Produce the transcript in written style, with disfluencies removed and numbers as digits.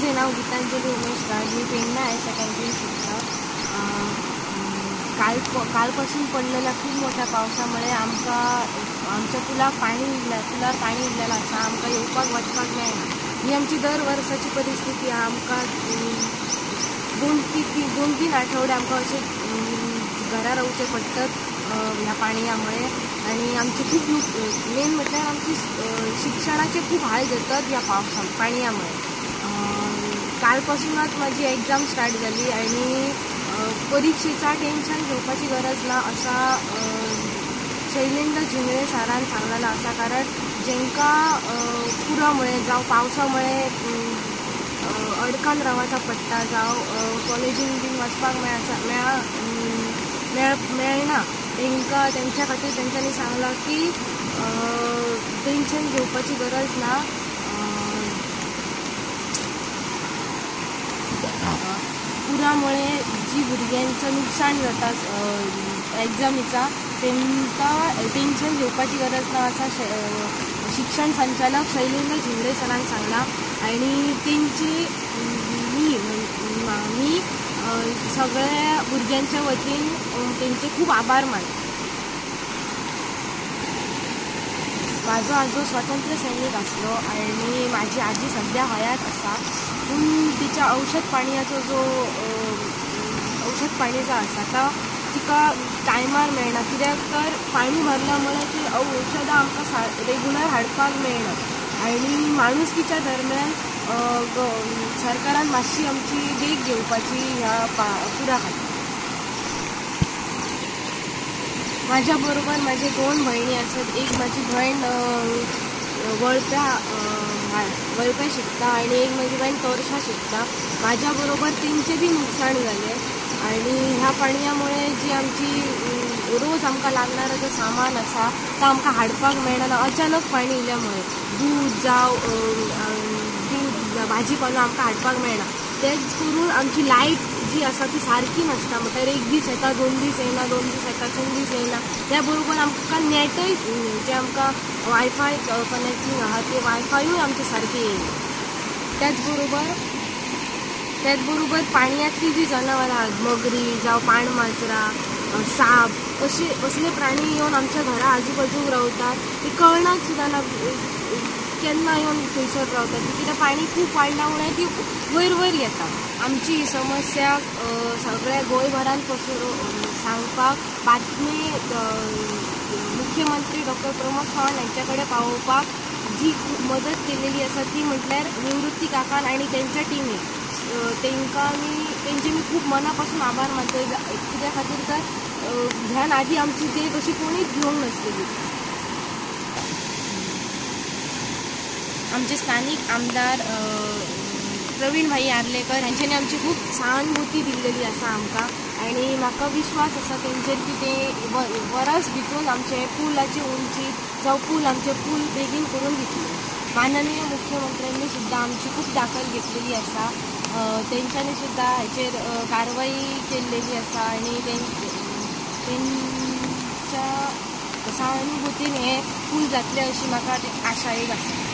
माझे नाव गीतांजली उमेश राज. मी पेडणा आहे सेकंडरी शिक्षक. कालपासून पडलेल्या खूप मोठ्या पावसामुळे आमच्या पुलावर पाणी इल्लेलं आसा. आमकां येवपाक वचपाक मेळना. ही आमची दर वर्साची परिस्थिती. आमकां 2-3 आठवडे आमकां अशें घरा रावचें पडटात ह्या पाणयामुळे. आणि आमचे खूप मेन म्हटल्यार आमची शिक्षणाचे खूप हाल जातात या पाणयामुळे. कालपासूनच माझी एग्जाम स्टार्ट झाली आणि परीक्षेचा टेन्शन घेवपाची गरज ना असा शैलेंद्र झिंगळे सरान सांगलेला आसा. कारण जेंकां पुरामुळे जावं पावसामुळे अडकान रावचा पडटा, जावं कॉलेजीन बीन वचपाक मेळना, त्यांच्या खातीर तेंच्यांनी सांगला की टेन्शन घेवपाची गरज ना. पुरामुळे जी भुरग्यांचं नुकसान जाता एग्जामीचा, तेंकां टेन्शन घेवपाची गरज ना असा शिक्षण संचालक शैलेंद्र झिंगळे सरान सांगला. आणि तेंची मी सगळ्या भुरग्यांच्या वतीन तेंचे खूप आभार मानता. माझो आजो स्वातंत्र्य सैनीक आसलो आणि माझी आजी सध्या हयात आसा. पूण तिच्या औषध पाणी आसा तो तिका टायमार मेळना. कित्याक तर पाणी भरल्यामुळे ती औषधां आमकां रेग्युलर हाडपाक मेळना. आणि माणुसकीच्या दरम्यान सरकारान मातशी आमची देख घेवपाची ह्या पुरा खातीर. माझ्या बरोबर माझे 2 भयणी आसात. एक माझी भयण वळप्या शिकता आणि एक माझी भयण तोरशा शिकता. माझ्या बरोबर तेंचे बी नुकसाण झाले. आणि ह्या पाणयामुळे जी आमची रोज आमकां लागणारा जो सामान आसा तो आमकां हाडपाक मेळना. अचानक पाणी इल्ल्यामुळे दूध भाजीपालो आमकां हाडपाक मेळना. तेच करून आमची लायट जी आसा ती सारकी नासता. म्हटल्यार 1 दीस येता, 2 दीस येना, 2 दीस येता, 3 दीस येना. त्या बरोबर आमकां नेटय जे आमकां वायफाय कनेक्टींग आहा ते वायफायूय आमचे सारके येयना. त्याच बरोबर पाणयातली जी जनावरां आहात, मगरी जावं पाणमाजरा, साप असले प्राणी येवन आमच्या घरा आजूबाजूक रावतात. ते कळनात सुद्दां ना केन्ना येवन थंयसर रावतात. कित्याक पाणी खूप वाडल्यामुळे ती वयर येतात. आमची ही समस्या सगळ्या गोंयभरांत सांगपाक बातमी मुख्यमंत्री डॉक्टर प्रमोद सावंत यांच्या कडेन पावोवपाक जी मदत केलेली आसा ती म्हटल्यार निवृत्ती काकान आणि त्यांच्या टिमीक. तेंचे मी खूप मनापासून आभार मानतोय. कित्या खातीर तर ह्यान आधी आमची देख अशी कोणीच घेवंक नासलेली. आमचे स्थानिक आमदार प्रवीण भाई आर्लेकर हांच्यांनी आमची खूप सहानुभूती दिल्लेली आसा आमकां. आणि म्हाका विश्वास आसा तेंचेर की ते वरस भितून आमचे पुलाची उंची जावं आमचे पूल बेगीन करून दितले. माननीय मुख्यमंत्र्यांनी सुद्दां आमची खूप दाखल घेतलेली आसा. तेंच्यांनी सुद्दां हाचेर कारवाई केल्लेली आसा. आणि तेंच्या सहानुभूतीन हे पूल जातले अशी म्हाका आशा एक आसा.